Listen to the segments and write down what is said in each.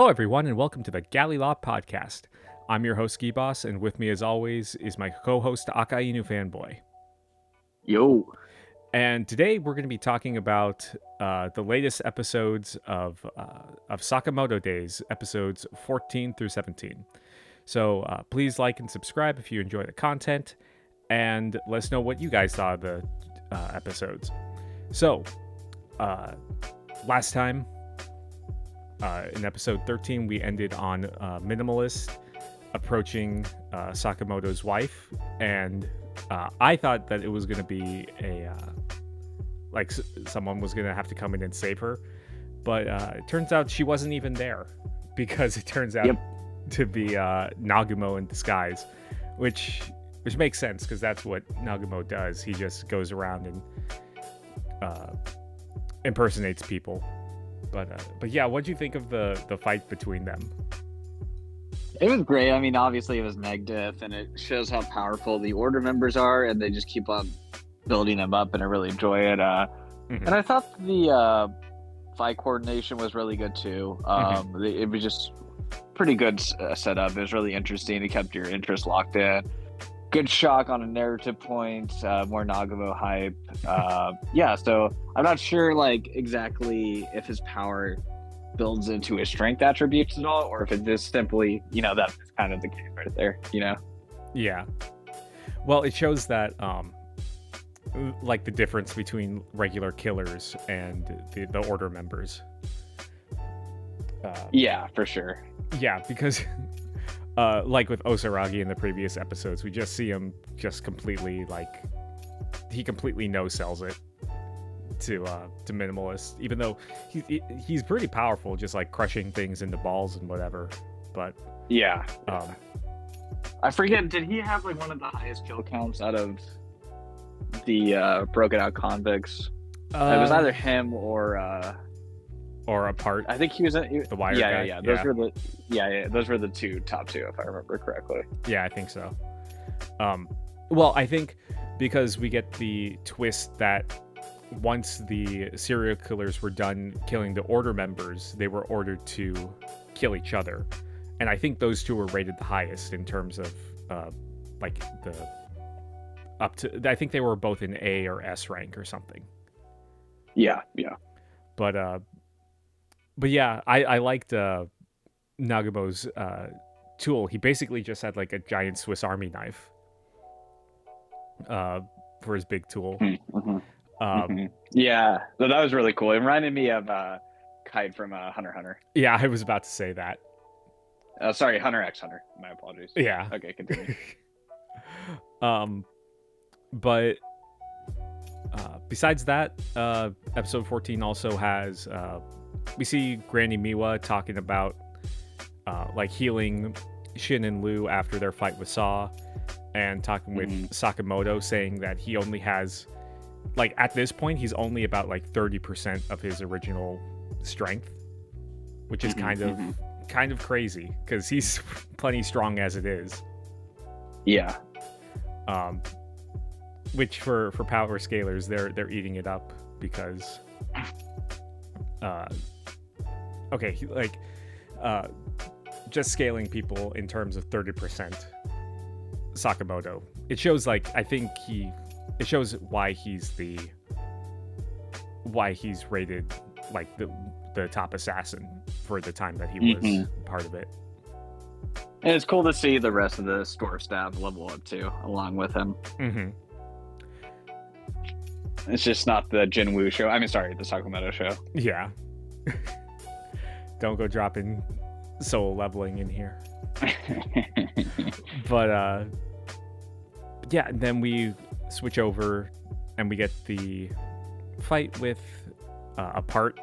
Hello, everyone, and welcome to the Galley La Podcast. I'm your host, Geboss, and with me, as always, is my co-host, Akainu Fanboy. Yo. And today, we're going to be talking about the latest episodes of Sakamoto Days, episodes 14 through 17. So please like and subscribe if you enjoy the content, and let us know what you guys thought of the episodes. So, last time, in episode 13, we ended on Minimalist approaching Sakamoto's wife, and I thought that it was going to be someone was going to have to come in and save her, but it turns out she wasn't even there, because it turns out to be Nagumo in disguise, which makes sense, because that's what Nagumo does. He just goes around and impersonates people. But yeah, what'd you think of the fight between them? It was great. I mean, obviously it was Negdiff, and it shows how powerful the Order members are, and they just keep on building them up, and I really enjoy it. And I thought the fight coordination was really good too. It was just pretty good setup. It was really interesting. It kept your interest locked in. Good shock on a narrative point, more Nagumo hype. So I'm not sure exactly if his power builds into his strength attributes at all, or if it's just simply, that's kind of the case right there, Yeah. Well, it shows that the difference between regular killers and the Order members. Yeah, for sure. Yeah, because like with Osaragi in the previous episodes, we just see him just completely he completely no-sells it to Minimalist, even though he's pretty powerful, just crushing things into balls and whatever. But yeah, I forget, did he have one of the highest kill counts out of the broken out convicts? It was either him or a part. I think he was the wire guy. Yeah. Those were the top two, if I remember correctly. Yeah, I think so. Well, I think because we get the twist that once the serial killers were done killing the Order members, they were ordered to kill each other, and I think those two were rated the highest in terms of the up to. I think they were both in A or S rank or something. Yeah. But yeah, I liked Nagumo's tool. He basically just had a giant Swiss Army knife for his big tool. Yeah, so that was really cool. It reminded me of Kite from Hunter x Hunter. Yeah, I was about to say that. Sorry, Hunter x Hunter. My apologies. Yeah. Okay, continue. But besides that, episode 14 also has we see Granny Miwa talking about healing Shin and Lu after their fight with Saw, and talking with Sakamoto, saying that he only has at this point he's only about 30% of his original strength, which is kind of crazy, because he's plenty strong as it is. Yeah. Which for power scalers, they're eating it up, because just scaling people in terms of 30%, Sakamoto, it shows it shows why he's rated the top assassin for the time that he was part of it. And it's cool to see the rest of the store staff level up too, along with him. It's just not the Jinwoo show. I mean, sorry, the Sakamoto show. Yeah. Don't go dropping soul leveling in here. But yeah, and then we switch over and we get the fight with a part.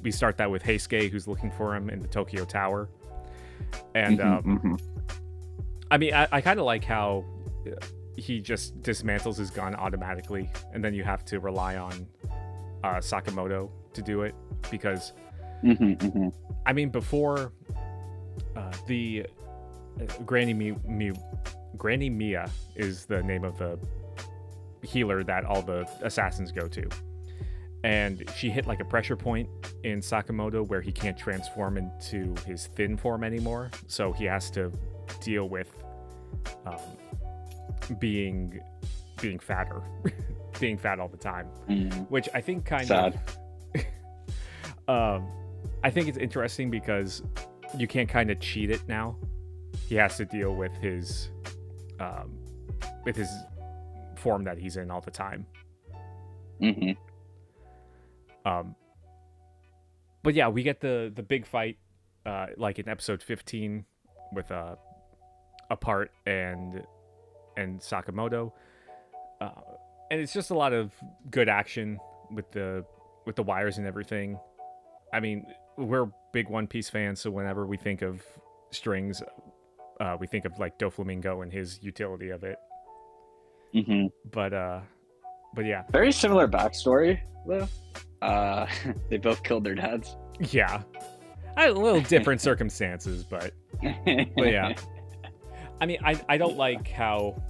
We start that with Heisuke, who's looking for him in the Tokyo Tower. And I mean, I kind of like how he just dismantles his gun automatically, and then you have to rely on Sakamoto to do it, because I mean, before the Granny Mia is the name of the healer that all the assassins go to, and she hit like a pressure point in Sakamoto where he can't transform into his thin form anymore, so he has to deal with being fatter, being fat all the time, which I think kind Sad. of I think it's interesting because you can't kind of cheat it now. He has to deal with his form that he's in all the time. But yeah, we get the big fight like in episode 15 with Apart and Sakamoto, and it's just a lot of good action with the wires and everything. I mean, we're big One Piece fans, so whenever we think of strings, we think of like Doflamingo and his utility of it. But yeah, very similar backstory though. They both killed their dads. Yeah, a little different circumstances, but yeah. I mean, I don't like how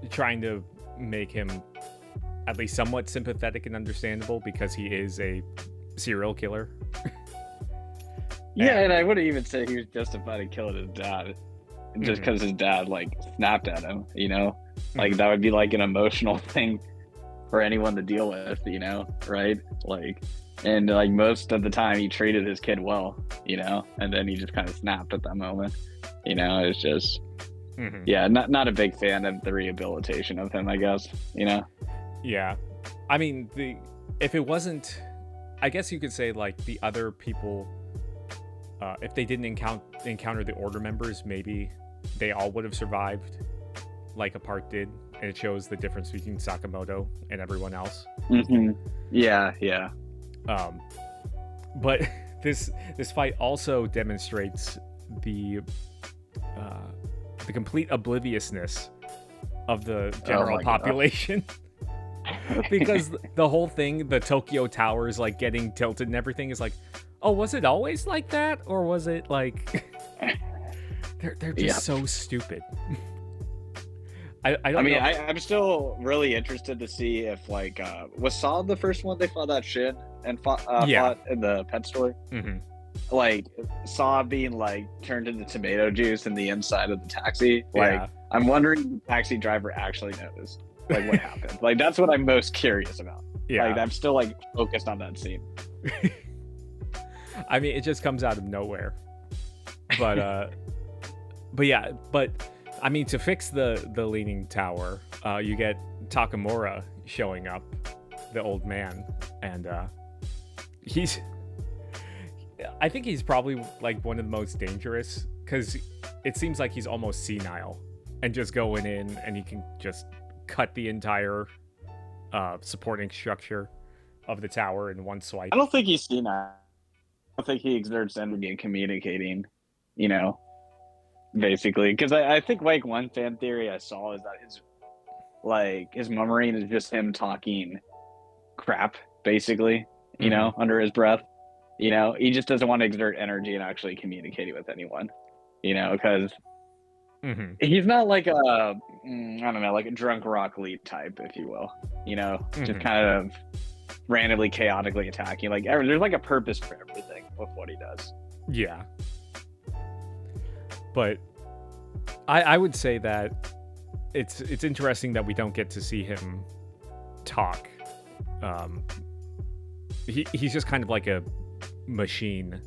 trying to make him at least somewhat sympathetic and understandable because he is a serial killer. Yeah, and I wouldn't even say he was justified in killing his dad just because his dad like snapped at him, you know? Like that would be like an emotional thing for anyone to deal with, you know, right? Like, and like most of the time he treated his kid well, you know, and then he just kind of snapped at that moment, you know. It's just yeah, not a big fan of the rehabilitation of him, I guess, you know. Yeah, I mean, if it wasn't, I guess you could say like the other people, if they didn't encounter the Order members, maybe they all would have survived like Apart did, and it shows the difference between Sakamoto and everyone else. Yeah. But this fight also demonstrates the complete obliviousness of the general population. Because the whole thing, the Tokyo Towers like getting tilted and everything, is like, oh, was it always like that, or was it like they're just so stupid. I don't know. I'm still really interested to see if like was Saw the first one they fought that shit and fought in the pet store. Like Saw being like turned into tomato juice in the inside of the taxi. Like I'm wondering if the taxi driver actually knows like what happened. Like that's what I'm most curious about. Like I'm still like focused on that scene. I mean, it just comes out of nowhere. But yeah, I mean, to fix the leaning tower, you get Takamura showing up, the old man, and I think he's probably like one of the most dangerous, because it seems like he's almost senile and just going in and he can just cut the entire supporting structure of the tower in one swipe. I don't think he's senile. I don't think he exerts energy in communicating, you know, basically. Because I think like one fan theory I saw is that his memory is just him talking crap, basically, you know, under his breath. You know, he just doesn't want to exert energy and actually communicating with anyone, you know, because he's not like I don't know, like a drunk Rock Lee type, if you will, you know, just kind of randomly, chaotically attacking. Like there's like a purpose for everything with what he does. Yeah. But I would say that it's interesting that we don't get to see him talk. He's just kind of like a machine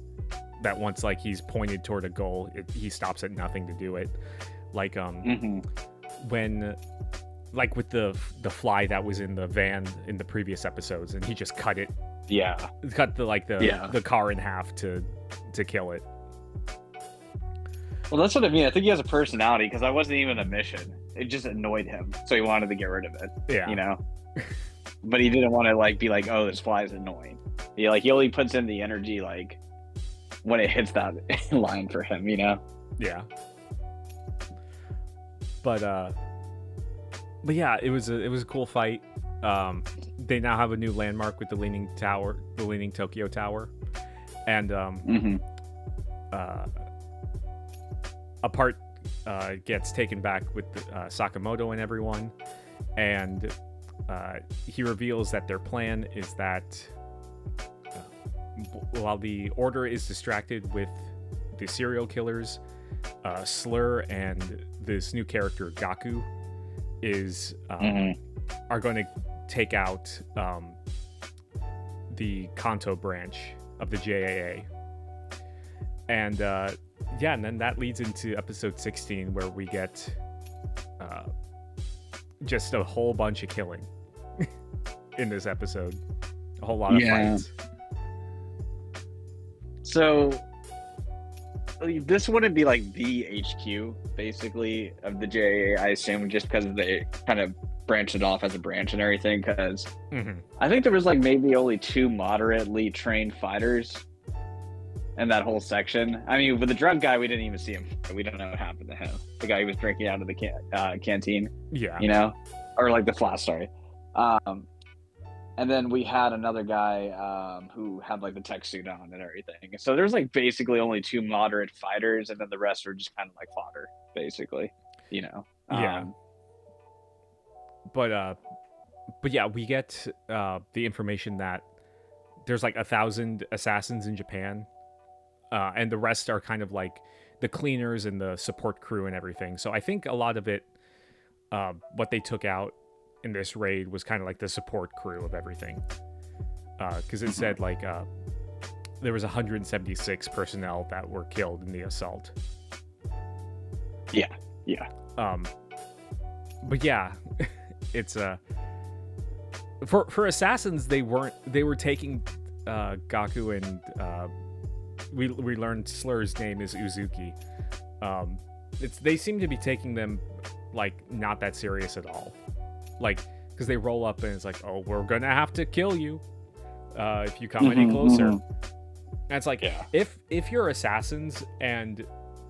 that once like he's pointed toward a goal, he stops at nothing to do it. Like when like with the fly that was in the van in the previous episodes, and he just cut it. Yeah. Cut the car in half to kill it. Well, that's what I mean. I think he has a personality, because that wasn't even a mission. It just annoyed him, so he wanted to get rid of it. Yeah. You know? But he didn't want to like be like, oh, this fly is annoying. He only puts in the energy like when it hits that line for him, you know? Yeah. But yeah, it was a cool fight. They now have a new landmark with the leaning Tokyo Tower, and Apart gets taken back with Sakamoto and everyone, and he reveals that their plan is that while the Order is distracted with the serial killers, Slur and this new character Gaku are going to take out the Kanto branch of the JAA. And and then that leads into episode 16, where we get just a whole bunch of killing in this episode. A whole lot of fights. So this wouldn't be like the HQ, basically, of the JAA, I assume, just because they kind of branched it off as a branch and everything, because I think there was like maybe only 2 moderately trained fighters in that whole section. I mean, with the drunk guy, we didn't even see him. We don't know what happened to him. The guy who was drinking out of the canteen. Yeah. You know? Or like the flask, sorry. And then we had another guy who had like the tech suit on and everything. So there's like basically only 2 moderate fighters, and then the rest are just kind of like fodder, basically. You know? But yeah, we get the information that there's like 1,000 assassins in Japan, and the rest are kind of like the cleaners and the support crew and everything. So I think a lot of it, what they took out in this raid was kind of like the support crew of everything, because it said like there was 176 personnel that were killed in the assault. But yeah, it's for assassins, they were taking Gaku, and we learned Slur's name is Uzuki. They seem to be taking them like not that serious at all. Like, because they roll up and it's like, oh, we're gonna have to kill you if you come any closer. And it's like, if you're assassins and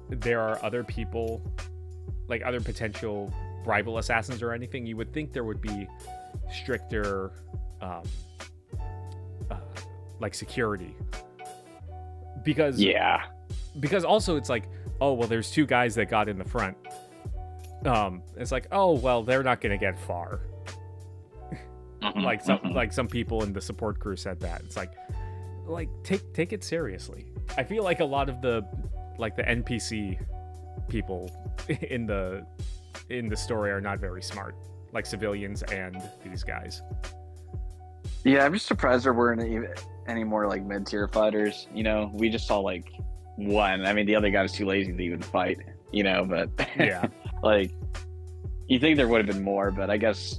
there are other people, like other potential rival assassins or anything, you would think there would be stricter like security, because also it's like, oh well, there's 2 guys that got in the front. It's like, oh well, they're not gonna get far. Like some people in the support crew said that. It's like take it seriously. I feel like a lot of the NPC people in the story are not very smart, like civilians and these guys. Yeah, I'm just surprised there weren't any more like mid-tier fighters. You know, we just saw like 1. I mean, the other guy was too lazy to even fight. You know, but yeah. Like, you think there would have been more, but I guess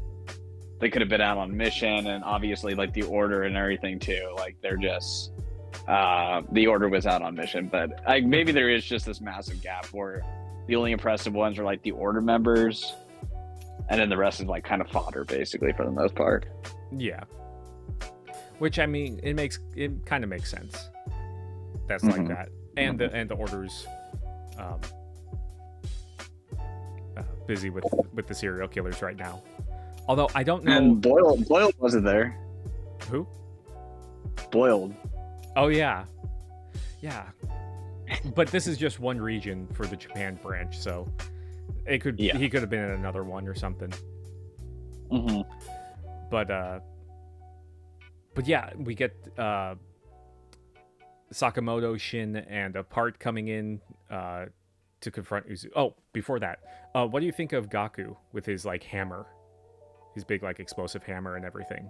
they could have been out on mission, and obviously like the Order and everything too. Like, they're just the Order was out on mission, but maybe there is just this massive gap where the only impressive ones are like the Order members, and then the rest is like kind of fodder, basically, for the most part. Yeah, which I mean, it kind of makes sense. That's like that, and the Order's busy with the serial killers right now. Although I don't know. And Boiled wasn't there. Who? Boiled. Oh yeah. But this is just one region for the Japan branch, so he could have been in another one or something. But yeah, we get Sakamoto, Shin, and a part coming in to confront Uzu. Oh, before that, what do you think of Gaku with his like hammer, his big like explosive hammer and everything?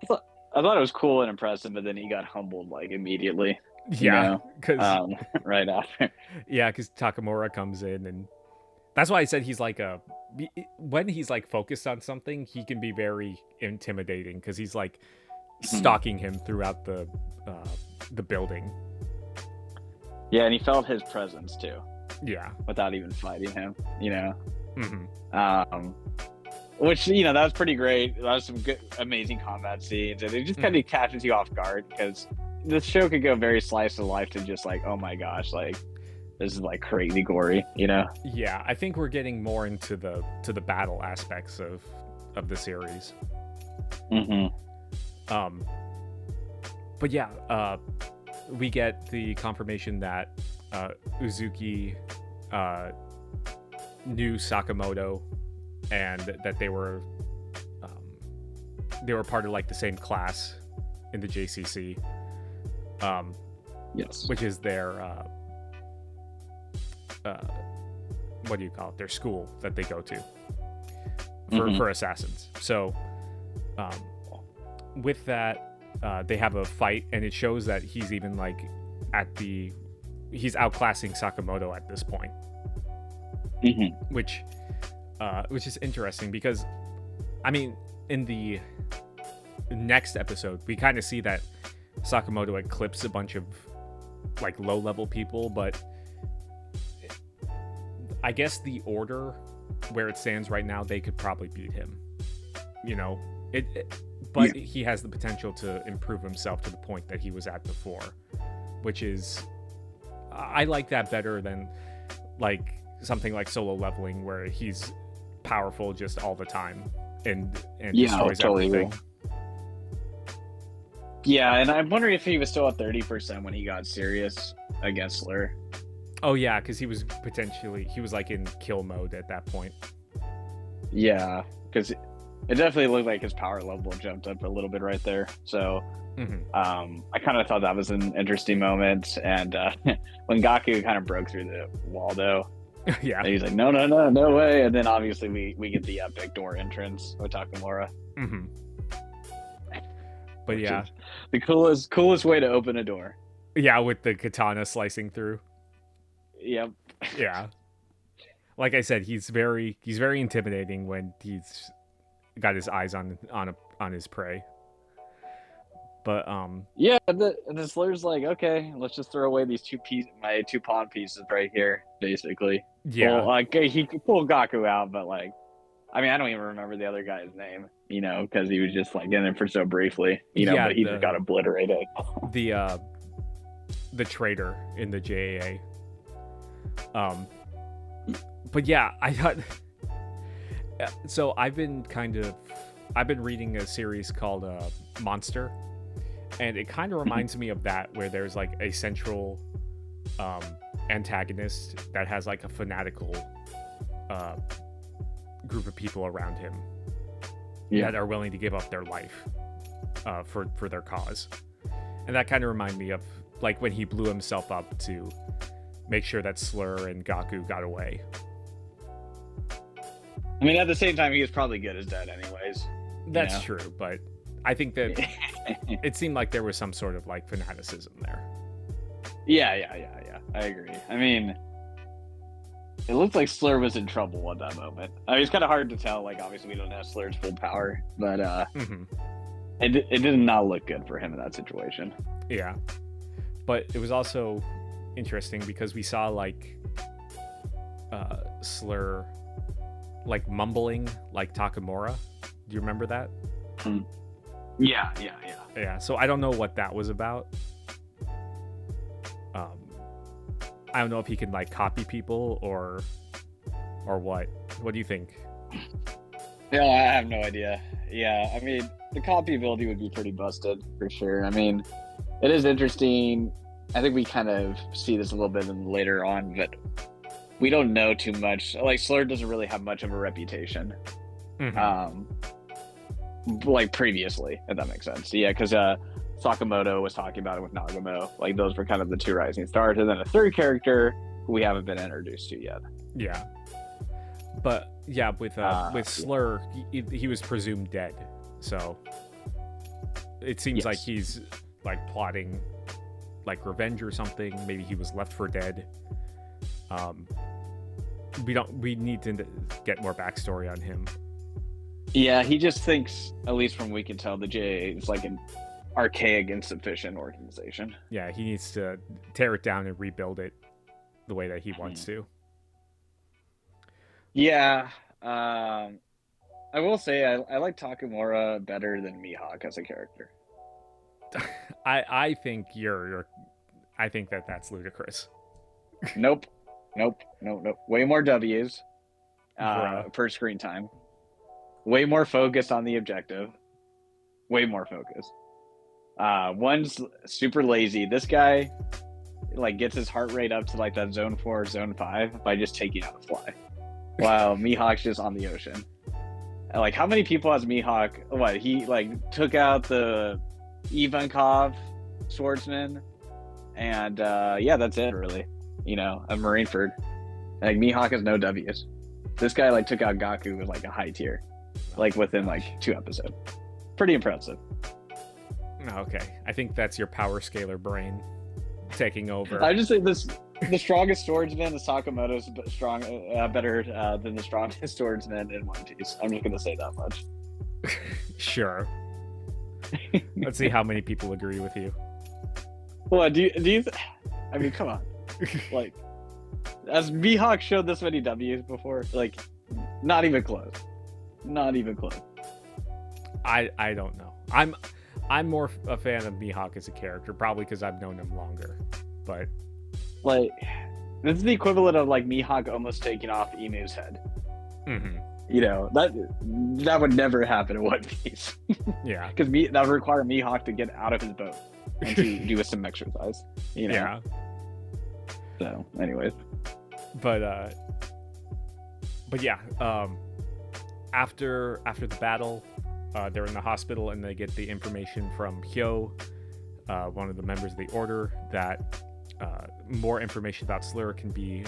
I thought it was cool and impressive, but then he got humbled like immediately. Yeah, because right after. Yeah, because Takamura comes in, and that's why I said he's like when he's like focused on something, he can be very intimidating, because he's like stalking him throughout the building. Yeah, and he felt his presence too. Yeah, without even fighting him, you know. Which, you know, that was pretty great. That was some good, amazing combat scenes, and it just kind of catches you off guard, because this show could go very slice of life to just like, oh my gosh, like this is like crazy gory, you know. Yeah, I think we're getting more into the battle aspects of the series. But yeah, we get the confirmation that Uzuki knew Sakamoto, and that they were they were part of like the same class in the JCC. Yes. Which is their what do you call it? Their school that they go to for assassins. So with that, they have a fight, and it shows that he's even like he's outclassing Sakamoto at this point, which is interesting because, I mean, in the next episode, we kind of see that Sakamoto eclipsed a bunch of like low-level people, but I guess the order where it stands right now, they could probably beat him. You know, but he has the potential to improve himself to the point that he was at before, which is, I like that better than like something like Solo Leveling, where he's powerful just all the time and destroys totally everything. Agree. Yeah, and I'm wondering if he was still at 30% when he got serious against Slur. Oh yeah, because he was like in kill mode at that point. Yeah, because it definitely looked like his power level jumped up a little bit right there. So I kind of thought that was an interesting moment. And when Gaku kind of broke through the wall, though, yeah, he's like, no way. And then obviously we get the epic door entrance with Takamura. But yeah, the coolest way to open a door. Yeah, with the katana slicing through. Yep. Yeah. Like I said, he's very intimidating when he's got his eyes on his prey. But yeah, and the Slur's like, okay, let's just throw away these my two pawn pieces right here, basically. Yeah. Well, like he could pull Gaku out, but like, I mean, I don't even remember the other guy's name, you know, because he was just like in it for so briefly, you know. But he just got obliterated. The traitor in the JAA. But yeah, I thought. So I've been reading a series called Monster, and it kind of reminds me of that, where there's like a central antagonist that has like a fanatical group of people around him that are willing to give up their life for their cause. And that kind of reminded me of like when he blew himself up to make sure that Slur and Gaku got away. I mean, at the same time, he was probably good as dead anyways. That's true, but I think that it seemed like there was some sort of like fanaticism there. Yeah. I agree. I mean, it looked like Slur was in trouble at that moment. I mean, it's kind of hard to tell. Like, obviously, we don't have Slur's full power, but it did not look good for him in that situation. Yeah, but it was also interesting because we saw like Slur like mumbling like Takamura. Do you remember that? Yeah. So I don't know what that was about. I don't know if he can like copy people or what. What do you think? Yeah, I have no idea. Yeah, I mean, the copy ability would be pretty busted for sure. I mean, it is interesting. I think we kind of see this a little bit later on, but we don't know too much. Like, Slur doesn't really have much of a reputation, like previously, if that makes sense. Yeah, because Sakamoto was talking about it with Nagamo. Like, those were kind of the two rising stars, and then a third character who we haven't been introduced to yet. Yeah, but yeah, with Slur, he was presumed dead, so it seems like he's like plotting like revenge or something. Maybe he was left for dead. We need to get more backstory on him. Yeah, he just thinks, at least from what we can tell, the JA is like an archaic, insufficient organization. Yeah, he needs to tear it down and rebuild it the way that he wants to. Yeah, I will say I like Takamura better than Mihawk as a character. I think I think that's ludicrous. Nope. Way more W's per screen time. Way more focused on the objective. Way more focused. One's super lazy. This guy like gets his heart rate up to like that zone 4, zone 5 by just taking out a fly. While Mihawk's just on the ocean. Like, how many people has Mihawk? What, he like took out the Ivankov swordsman, and yeah, that's it really. You know, a Marineford. Like Mihawk has no W's. This guy like took out Gaku with like a high tier, like within like 2 episodes. Pretty impressive. Okay, I think that's your power scaler brain taking over. I just say this: the strongest swordsman, the Sakamoto's strong, better than the strongest swordsman in One Piece. I'm just gonna say that much. Sure. Let's see how many people agree with you. Well, do you? I mean, come on. Like, has Mihawk showed this many W's before? Like, not even close. Not even close. I don't know. I'm more a fan of Mihawk as a character, probably because I've known him longer. But like, this is the equivalent of like Mihawk almost taking off Inu's head. Mm-hmm. You know, that would never happen in One Piece. Yeah, because that would require Mihawk to get out of his boat and to do some exercise. You know. Yeah. So, anyways, but yeah. After the battle, they're in the hospital and they get the information from Hyo, one of the members of the Order, that more information about Slur can be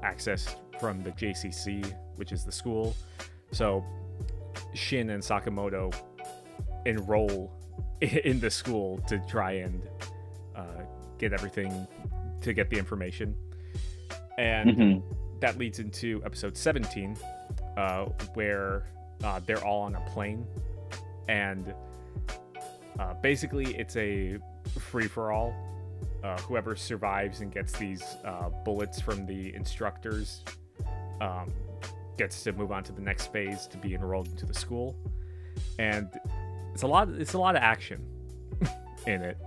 accessed from the JCC, which is the school. So Shin and Sakamoto enroll in the school to try and get everything, to get the information. And that leads into episode 17, where they're all on a plane, and basically it's a free-for-all. Whoever survives and gets these bullets from the instructors gets to move on to the next phase to be enrolled into the school. And it's a lot of action in it.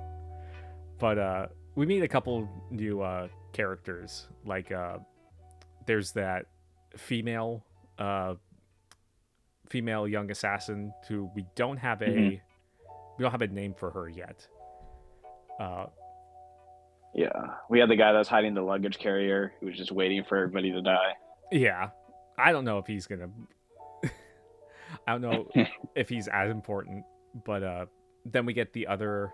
But we meet a couple new characters. Like there's that female young assassin who we don't have a name for her yet. Yeah, we had the guy that's hiding the luggage carrier who was just waiting for everybody to die. Yeah, I don't know if he's gonna. I don't know if he's as important, but then we get the other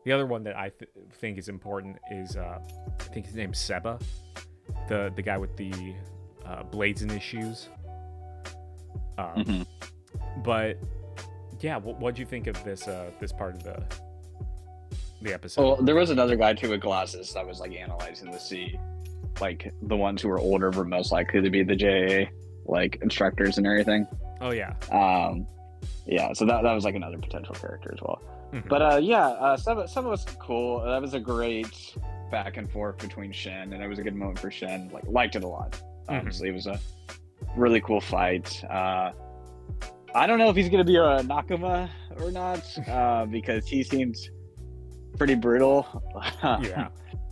one that I think is important is I think his name's Seba, the guy with the blades in his shoes. But yeah, what'd you think of this part of the episode? Well, there was another guy too with glasses that was like analyzing the sea, like the ones who were older were most likely to be the JA like instructors and everything. Oh yeah. Yeah, so that was like another potential character as well. But some of us cool. That was a great back and forth between Shen, and it was a good moment for Shen. Like, liked it a lot. Honestly, it was a really cool fight. I don't know if he's gonna be a Nakama or not, because he seems pretty brutal. Yeah.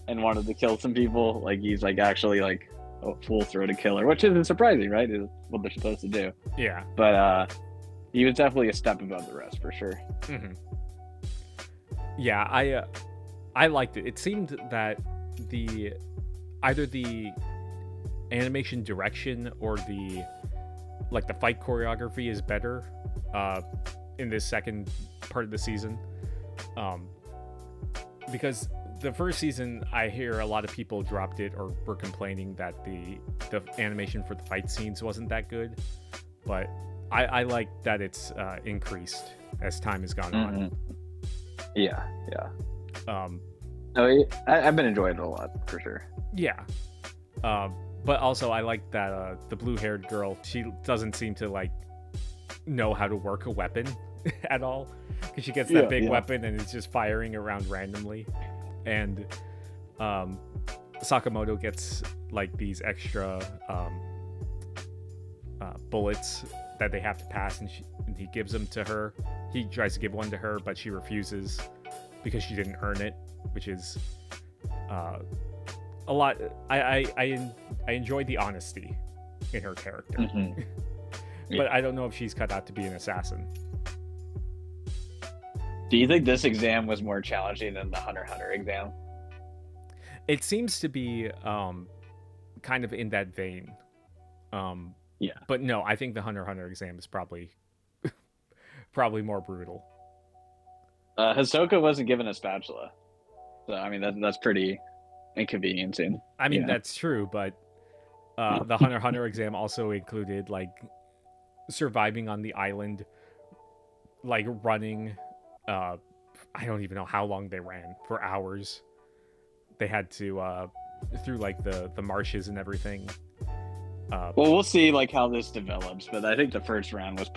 And wanted to kill some people. Like, he's like actually like a full-throated killer, which isn't surprising, right? Is what they're supposed to do. Yeah. But he was definitely a step above the rest for sure. Yeah, I liked it. It seemed that either the animation direction or the fight choreography is better in this second part of the season, because the first season I hear a lot of people dropped it or were complaining that the animation for the fight scenes wasn't that good, but I like that it's increased as time has gone on. Yeah. I've been enjoying it a lot for sure. Yeah. But also I like that the blue-haired girl, she doesn't seem to like know how to work a weapon at all, because she gets that big weapon and it's just firing around randomly. And Sakamoto gets like these extra bullets that they have to pass, and he gives them to her. He tries to give one to her, but she refuses because she didn't earn it, which is a lot. I enjoy the honesty in her character. But I don't know if she's cut out to be an assassin. Do you think this exam was more challenging than the Hunter x Hunter exam? It seems to be kind of in that vein. Yeah. But no, I think the Hunter x Hunter exam is probably more brutal. Hisoka wasn't given a spatula, so I mean that's pretty inconveniencing. I mean, that's true, but the Hunter x Hunter exam also included like surviving on the island, like running. I don't even know how long they ran, for hours. They had to through like the marshes and everything. Well, we'll see like how this develops, but I think the first round was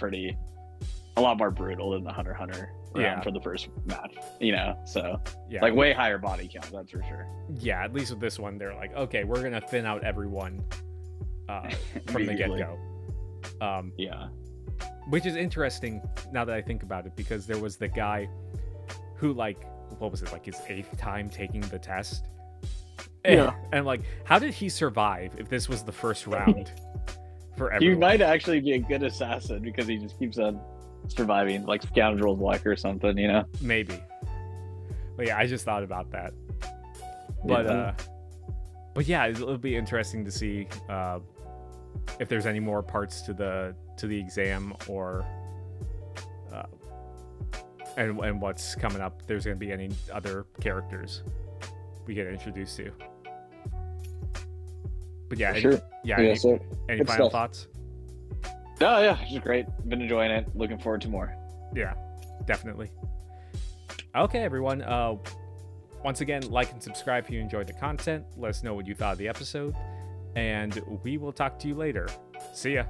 a lot more brutal than the Hunter x Hunter round for the first match, so like way higher body count, that's for sure. Yeah, at least with this one, they're like, okay, we're gonna thin out everyone from the get-go. Which is interesting now that I think about it, because there was the guy who, like, what was it, like his 8th time taking the test? And like, how did he survive if this was the first round for everyone? He might actually be a good assassin because he just keeps on surviving, like scoundrel's luck or something, Maybe. But yeah, I just thought about that. But yeah, it'll be interesting to see if there's any more parts to the exam, or and what's coming up. If there's going to be any other characters we get introduced to. But yeah, any final thoughts? Oh yeah, it's great. Been enjoying it. Looking forward to more. Yeah, definitely. Okay, everyone. Once again, like and subscribe if you enjoyed the content. Let us know what you thought of the episode, and we will talk to you later. See ya.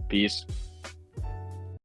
Peace.